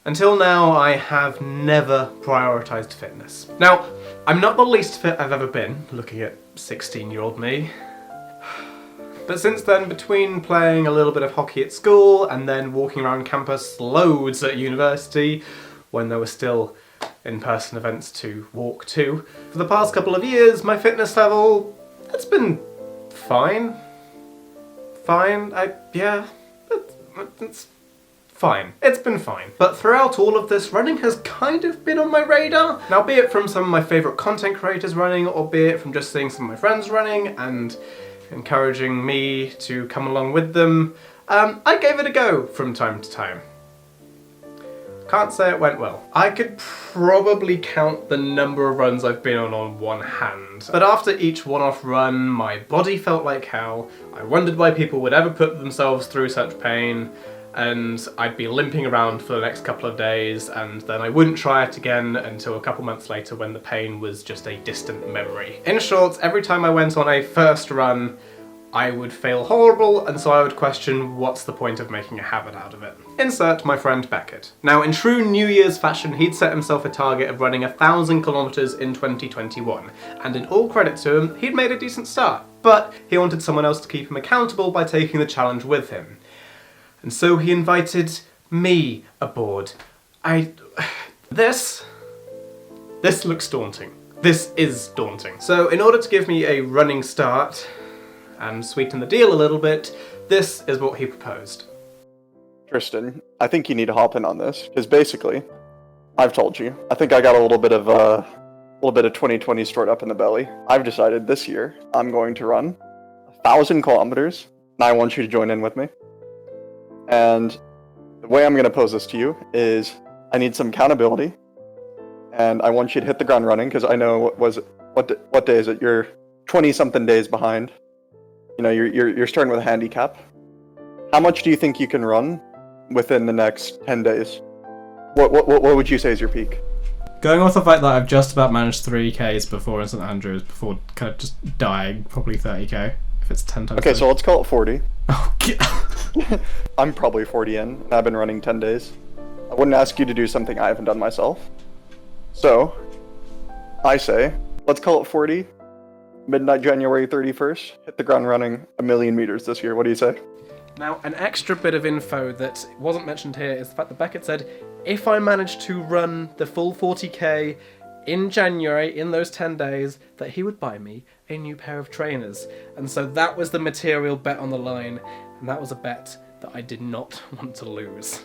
Until now, I have never prioritised fitness. Now, I'm not the least fit I've ever been, looking at 16-year-old me. But since then, between playing a little bit of hockey at school and then walking around campus loads at university, when there were still in-person events to walk to, for the past couple of years, my fitness level, it's been fine. It's fine. It's been fine. But throughout all of this, running has kind of been on my radar. Now, be it from some of my favourite content creators running, or be it from just seeing some of my friends running and encouraging me to come along with them, I gave it a go from time to time. Can't say it went well. I could probably count the number of runs I've been on one hand. But after each one-off run, my body felt like hell. I wondered why people would ever put themselves through such pain, and I'd be limping around for the next couple of days, and then I wouldn't try it again until a couple months later when the pain was just a distant memory. In short, every time I went on a first run, I would feel horrible, and so I would question what's the point of making a habit out of it. Insert my friend Beckett. Now, in true New Year's fashion, he'd set himself a target of running 1,000 kilometers in 2021, and in all credit to him, he'd made a decent start. But he wanted someone else to keep him accountable by taking the challenge with him. And so he invited me aboard. This looks daunting. This is daunting. So in order to give me a running start and sweeten the deal a little bit, this is what he proposed. Tristan, I think you need to hop in on this, because basically, I've told you, I think I got a little bit of 2020 stored up in the belly. I've decided this year I'm going to run 1,000 kilometers, and I want you to join in with me. And the way I'm going to pose this to you is I need some accountability, and I want you to hit the ground running, because I know what day is it? You're 20-something days behind. You know, you're starting with a handicap. How much do you think you can run within the next 10 days? What would you say is your peak? Going off the fact that I've just about managed 3Ks before in St Andrews, before kind of just dying, probably 30k, if it's 10 times. Okay, so let's call it 40. Oh, God. I'm probably 40 in, and I've been running 10 days. I wouldn't ask you to do something I haven't done myself. So, I say, let's call it 40. Midnight January 31st, hit the ground running 1,000,000 meters this year. What do you say? Now, an extra bit of info that wasn't mentioned here is the fact that Beckett said, if I managed to run the full 40k in January, in those 10 days, that he would buy me a new pair of trainers. And so that was the material bet on the line, and that was a bet that I did not want to lose.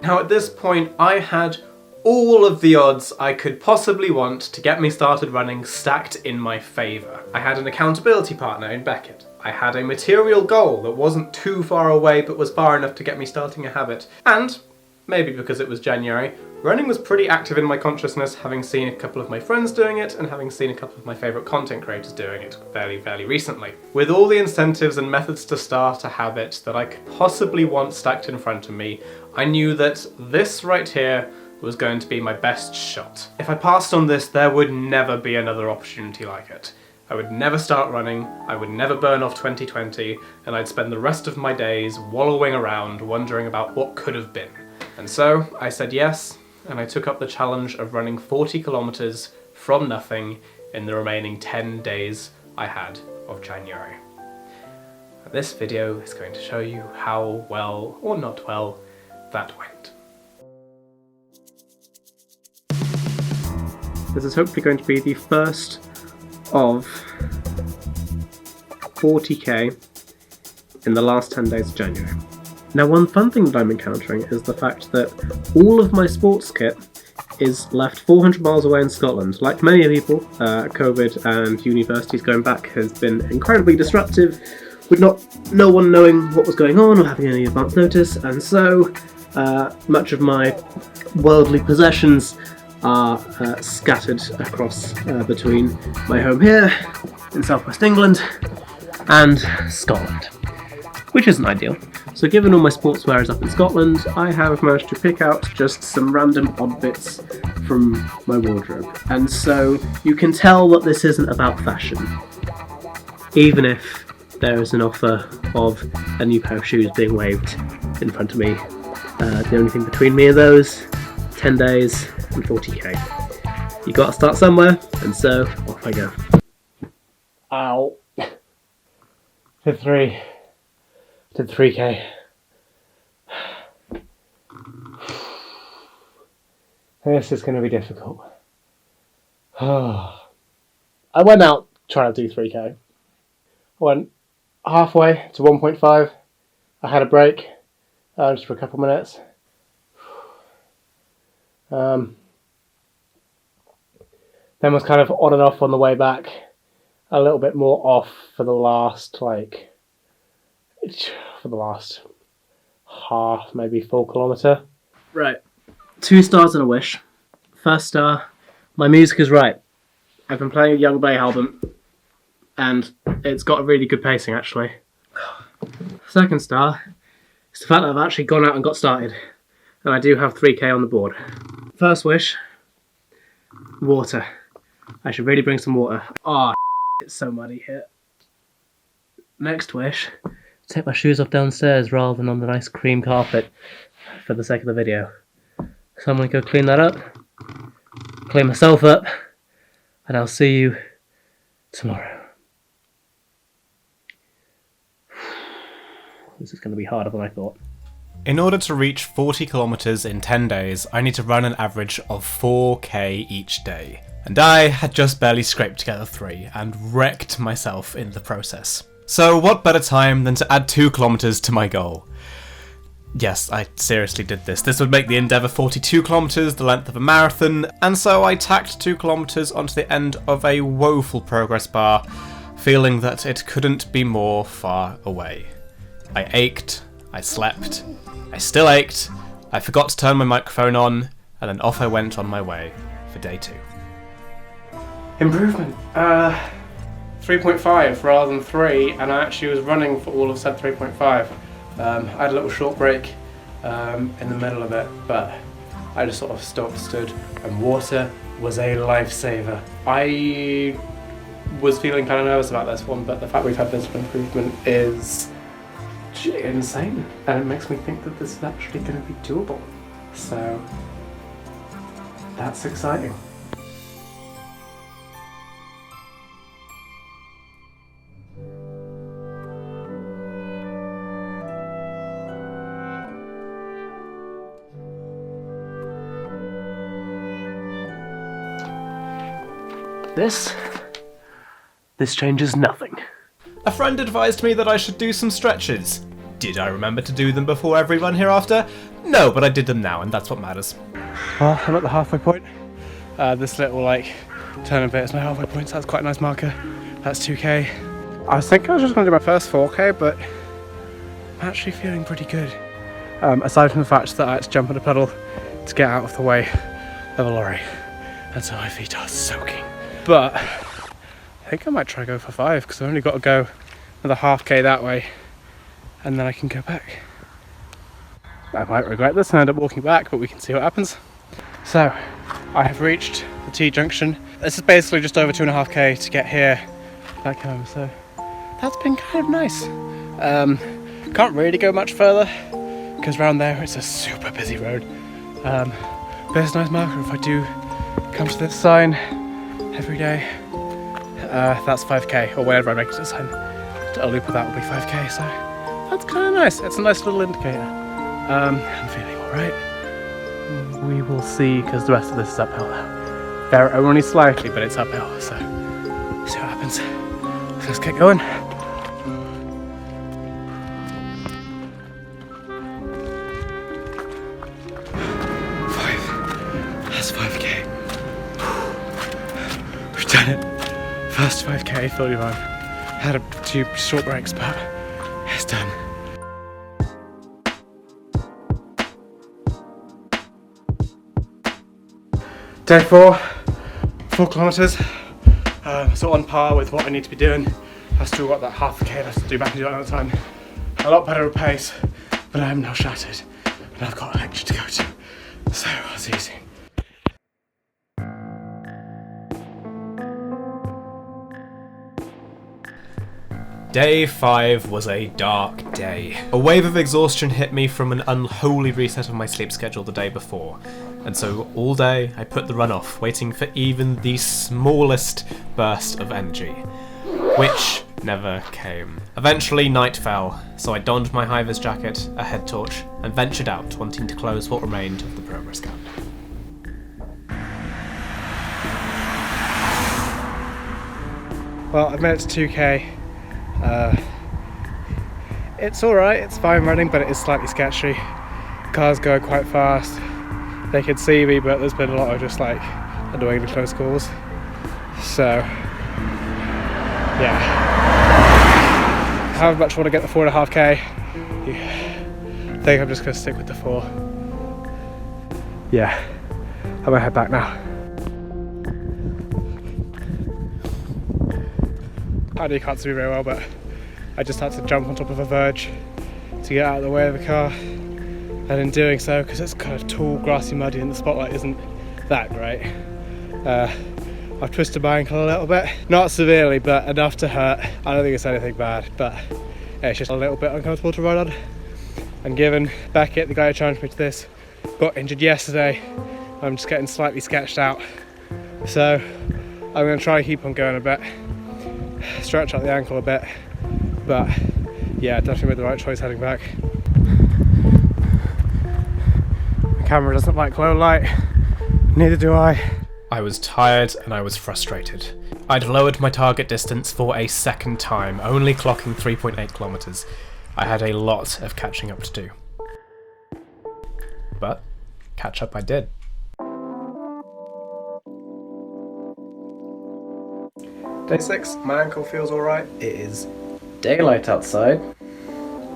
Now, at this point, I had all of the odds I could possibly want to get me started running stacked in my favour. I had an accountability partner in Beckett. I had a material goal that wasn't too far away but was far enough to get me starting a habit. And, maybe because it was January, running was pretty active in my consciousness, having seen a couple of my friends doing it and having seen a couple of my favourite content creators doing it fairly recently. With all the incentives and methods to start a habit that I could possibly want stacked in front of me, I knew that this right here was going to be my best shot. If I passed on this, there would never be another opportunity like it. I would never start running, I would never burn off 2020, and I'd spend the rest of my days wallowing around wondering about what could have been. And so I said yes, and I took up the challenge of running 40 kilometers from nothing in the remaining 10 days I had of January. And this video is going to show you how well, or not well, that went. This is hopefully going to be the first of 40k in the last 10 days of January. Now, one fun thing that I'm encountering is the fact that all of my sports kit is left 400 miles away in Scotland. Like many people, COVID and universities going back has been incredibly disruptive, with no one knowing what was going on or having any advance notice, and so much of my worldly possessions are scattered across between my home here in southwest England and Scotland, which isn't ideal. So given all my sportswear is up in Scotland, I have managed to pick out just some random odd bits from my wardrobe. And so you can tell that this isn't about fashion, even if there is an offer of a new pair of shoes being waved in front of me The only thing between me and those, 10 days and 40k. You gotta start somewhere, and so off I go. Ow. Did 3k. This is going to be difficult. I went out trying to do 3k. I went halfway to 1.5. I had a break just for a couple minutes. Then was kind of on and off on the way back. A little bit more off for the last half, maybe full kilometre. Right. 2 stars and a wish. First star, my music is right. I've been playing a Young Bay album, and it's got a really good pacing actually. Second star is the fact that I've actually gone out and got started, and I do have 3k on the board. First wish, water. I should really bring some water. Oh, it's so muddy here. Next wish, take my shoes off downstairs rather than on the nice cream carpet for the sake of the video. So I'm going to go clean that up, clean myself up, and I'll see you tomorrow. This is going to be harder than I thought. In order to reach 40 kilometers in 10 days, I need to run an average of 4k each day. And I had just barely scraped together 3 and wrecked myself in the process. So what better time than to add 2 kilometers to my goal? Yes, I seriously did this. This would make the endeavour 42 kilometers, the length of a marathon, and so I tacked 2 kilometers onto the end of a woeful progress bar, feeling that it couldn't be more far away. I ached, I slept, I still ached, I forgot to turn my microphone on, and then off I went on my way for day 2. Improvement. 3.5 rather than 3, and I actually was running for all of said 3.5. I had a little short break in the middle of it, but I just sort of stood, and water was a lifesaver. I was feeling kind of nervous about this one, but the fact we've had this improvement is insane, and it makes me think that this is actually going to be doable. So that's exciting. This changes nothing. A friend advised me that I should do some stretches. Did I remember to do them before every run hereafter? No, but I did them now, and that's what matters. Well, I'm at the halfway point. This little turn bit is my halfway point, so that's quite a nice marker. That's 2k. I was thinking I was just going to do my first 4k, but I'm actually feeling pretty good. Aside from the fact that I had to jump on a puddle to get out of the way of a lorry, and so my feet are soaking. But I think I might try go for 5, because I've only got to go another half k that way, and then I can go back. I might regret this and end up walking back, but we can see what happens. So, I have reached the T-junction. This is basically just over 2.5k to get here, back home, so that's been kind of nice. Can't really go much further, because around there it's a super busy road. But it's a nice marker if I do come to this sign every day. That's 5k, or whenever I make it a sign. A loop of that will be 5k, so that's kind of nice. It's a nice little indicator. I'm feeling alright. We will see, because the rest of this is uphill now. There only slightly, but it's uphill, so see what happens. So let's get going. 5k. We've done it. First 5k fully run. Had 2 short breaks, but it's done. Day 4, 4 kilometres. So on par with what I need to be doing. I've still got that half a k left to do back and do another time. A lot better pace, but I am now shattered and I've got a lecture to go to. So I'll see you soon. Day 5 was a dark day. A wave of exhaustion hit me from an unholy reset of my sleep schedule the day before, and so all day I put the run off, waiting for even the smallest burst of energy, which never came. Eventually night fell, so I donned my high-vis jacket, a head torch, and ventured out, wanting to close what remained of the progress gap. Well, I've made it to 2k. It's alright, it's fine running, but it is slightly sketchy. Cars go quite fast. They can see me, but there's been a lot of just like annoyingly close calls. So, yeah. However much I want to get the 4.5k, I think I'm just going to stick with the 4. Yeah, I'm going to head back now. I know you can't see me very well, but I just had to jump on top of a verge to get out of the way of the car, and in doing so, because it's kind of tall, grassy, muddy and the spotlight isn't that great, I've twisted my ankle a little bit, not severely but enough to hurt. I don't think it's anything bad, but yeah, it's just a little bit uncomfortable to ride on. And given Beckett, the guy who challenged me to this, got injured yesterday, I'm just getting slightly sketched out, so I'm going to try and keep on going a bit, stretch out the ankle a bit, but yeah, definitely made the right choice heading back. The camera doesn't like low light, neither do I. I was tired and I was frustrated. I'd lowered my target distance for a second time, only clocking 3.8 kilometers. I had a lot of catching up to do. But catch up I did. Day 6, my ankle feels alright. It is daylight outside.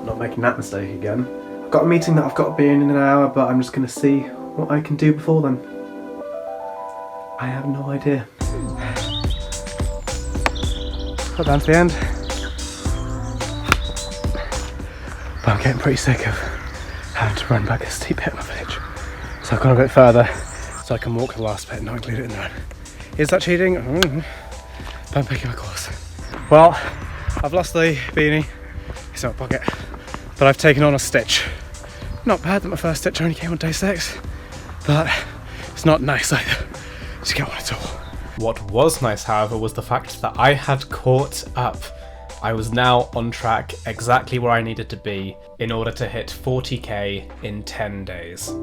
Not making that mistake again. I've got a meeting that I've got to be in an hour, but I'm just going to see what I can do before then. I have no idea. Got down to the end. But I'm getting pretty sick of having to run back a steep bit of my village. So I've gone a bit further so I can walk the last bit and not include it in the run. Is that cheating? But I'm picking my course. Well, I've lost the beanie. It's in my pocket. But I've taken on a stitch. Not bad that my first stitch only came on day 6. But it's not nice either to get one at all. What was nice, however, was the fact that I had caught up. I was now on track exactly where I needed to be in order to hit 40k in 10 days.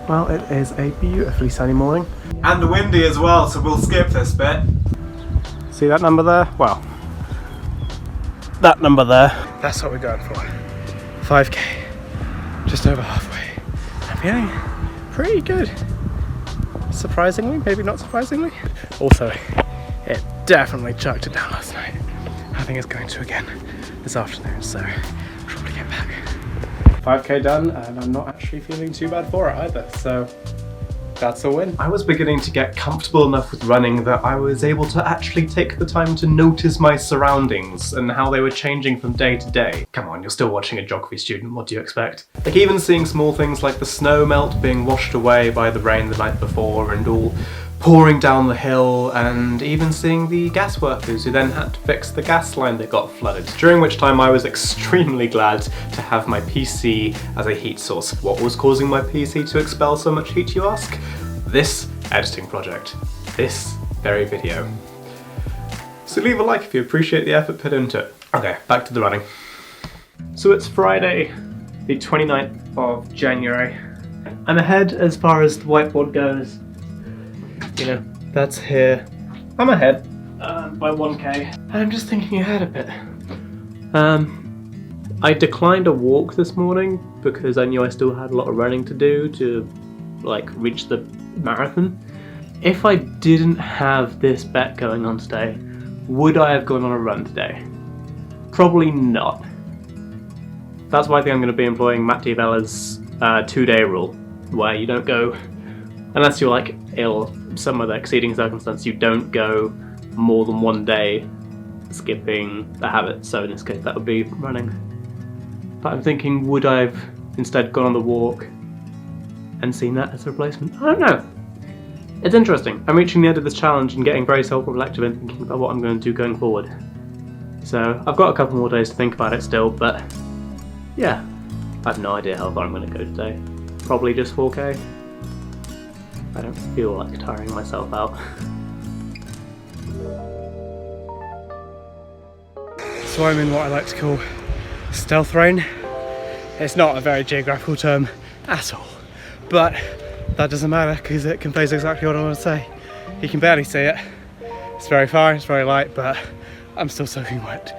Well, it is a beautifully sunny morning. And windy as well, so we'll skip this bit. See that number there? Well, that number there. That's what we're going for. 5k. Just over halfway. I'm feeling pretty good. Surprisingly, maybe not surprisingly. Also, it definitely chucked it down last night. I think it's going to again this afternoon, so I'll probably get back. 5k done, and I'm not actually feeling too bad for it either, so that's a win. I was beginning to get comfortable enough with running that I was able to actually take the time to notice my surroundings and how they were changing from day to day. Come on, you're still watching a geography student, what do you expect? Like even seeing small things like the snow melt being washed away by the rain the night before and all pouring down the hill, and even seeing the gas workers who then had to fix the gas line that got flooded, during which time I was extremely glad to have my PC as a heat source. What was causing my PC to expel so much heat, you ask? This editing project. This very video. So leave a like if you appreciate the effort put into it. Okay, back to the running. So it's Friday, the 29th of January. I'm ahead as far as the whiteboard goes. You know, that's here. I'm ahead by 1k. And I'm just thinking ahead a bit. I declined a walk this morning because I knew I still had a lot of running to do to like reach the marathon. If I didn't have this bet going on today, would I have gone on a run today? Probably not. That's why I think I'm going to be employing Matt DiBella's 2-day rule, where you don't go, unless you're like ill, some other exceeding circumstance, you don't go more than 1 day skipping the habit. So in this case that would be running. But I'm thinking, would I have instead gone on the walk and seen that as a replacement? I don't know. It's interesting. I'm reaching the end of this challenge and getting very self-reflective and thinking about what I'm going to do going forward. So I've got a couple more days to think about it still, but yeah, I have no idea how far I'm going to go today. Probably just 4k. I don't feel like tiring myself out. So I'm in what I like to call stealth rain. It's not a very geographical term at all, but that doesn't matter because it conveys exactly what I want to say. You can barely see it. It's very far, it's very light, but I'm still soaking wet.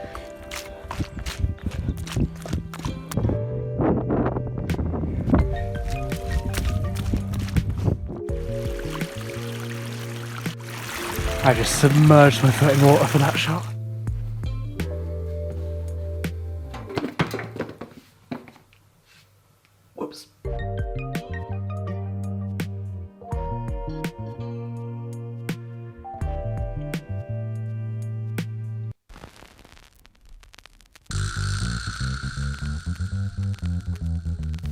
I just submerged my foot in water for that shot. Whoops.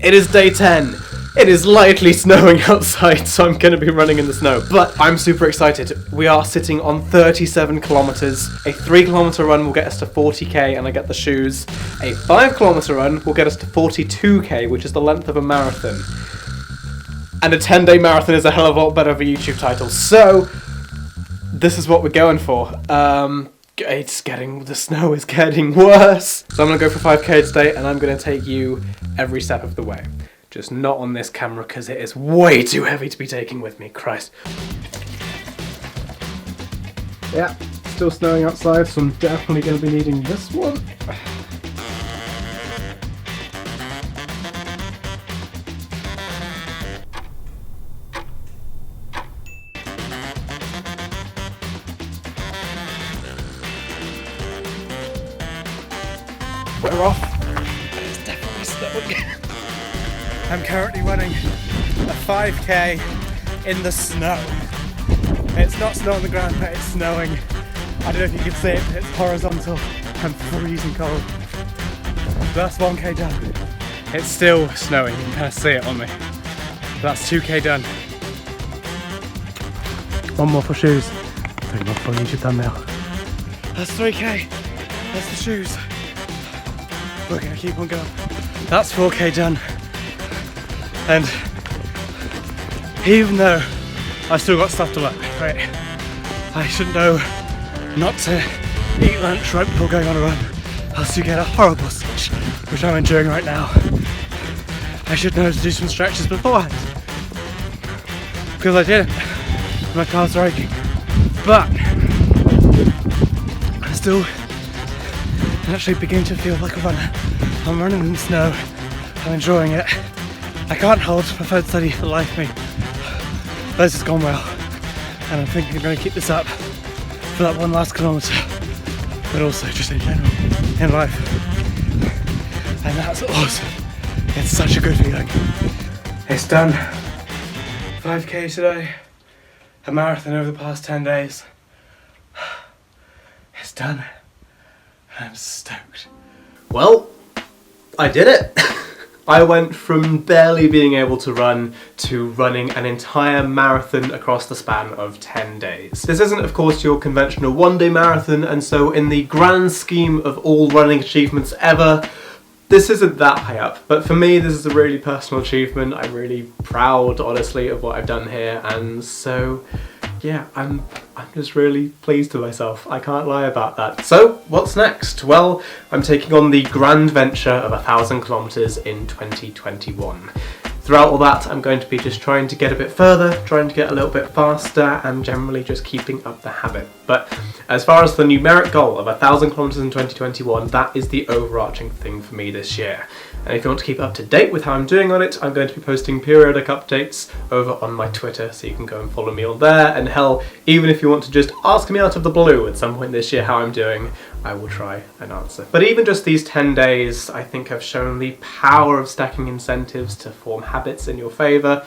It is day 10. It is lightly snowing outside, so I'm going to be running in the snow. But I'm super excited. We are sitting on 37 kilometers. A 3-kilometer run will get us to 40k, and I get the shoes. A 5-kilometer run will get us to 42k, which is the length of a marathon. And a 10-day marathon is a hell of a lot better of a YouTube title. So this is what we're going for. The snow is getting worse. So I'm going to go for 5k today, and I'm going to take you every step of the way. Just not on this camera because it is way too heavy to be taking with me. Christ. Yeah, still snowing outside, so I'm definitely going to be needing this one. We're off. It's definitely snowing. I'm currently running a 5k in the snow. It's not snow on the ground, but it's snowing. I don't know if you can see it, but it's horizontal. I'm freezing cold. That's 1k done. It's still snowing, you can kind of see it on me. That's 2k done. One more for shoes. 3 more for YouTube thumbnail. That's 3k. That's the shoes. We're gonna keep on going. That's 4k done. And even though I've still got stuff to learn, right? I should know not to eat lunch right before going on a run, else you get a horrible switch, which I'm enduring right now. I should know to do some stretches beforehand, because I didn't. My calves are aching, but I'm still actually beginning to feel like a runner. I'm running in the snow. I'm enjoying it. I can't hold my third study for the life of me. This has gone well, and I'm thinking I'm going to keep this up for that one last kilometre, but also just in general, in life. And that's awesome. It's such a good feeling. It's done. 5k today, a marathon over the past 10 days. It's done. I'm stoked. Well, I did it. I went from barely being able to run to running an entire marathon across the span of 10 days. This isn't, of course, your conventional one-day marathon, and so in the grand scheme of all running achievements ever, this isn't that high up. But for me, this is a really personal achievement. I'm really proud, honestly, of what I've done here, and so yeah, I'm just really pleased with myself. I can't lie about that. So, what's next? Well, I'm taking on the grand venture of 1,000 kilometers in 2021. Throughout all that, I'm going to be just trying to get a bit further, trying to get a little bit faster, and generally just keeping up the habit. But as far as the numeric goal of 1,000 kilometers in 2021, that is the overarching thing for me this year. And if you want to keep up to date with how I'm doing on it, I'm going to be posting periodic updates over on my Twitter, so you can go and follow me on there. And hell, even if you want to just ask me out of the blue at some point this year how I'm doing, I will try and answer. But even just these 10 days, I think have shown the power of stacking incentives to form habits in your favour.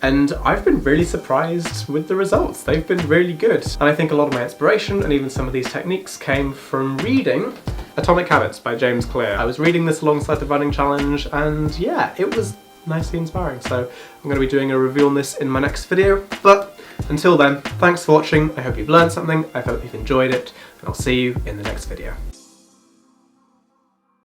And I've been really surprised with the results. They've been really good. And I think a lot of my inspiration and even some of these techniques came from reading Atomic Habits by James Clear. I was reading this alongside the running challenge, and yeah, it was nicely inspiring. So I'm going to be doing a review on this in my next video, but Until then, thanks for watching, I hope you've learned something, I hope you've enjoyed it, and I'll see you in the next video.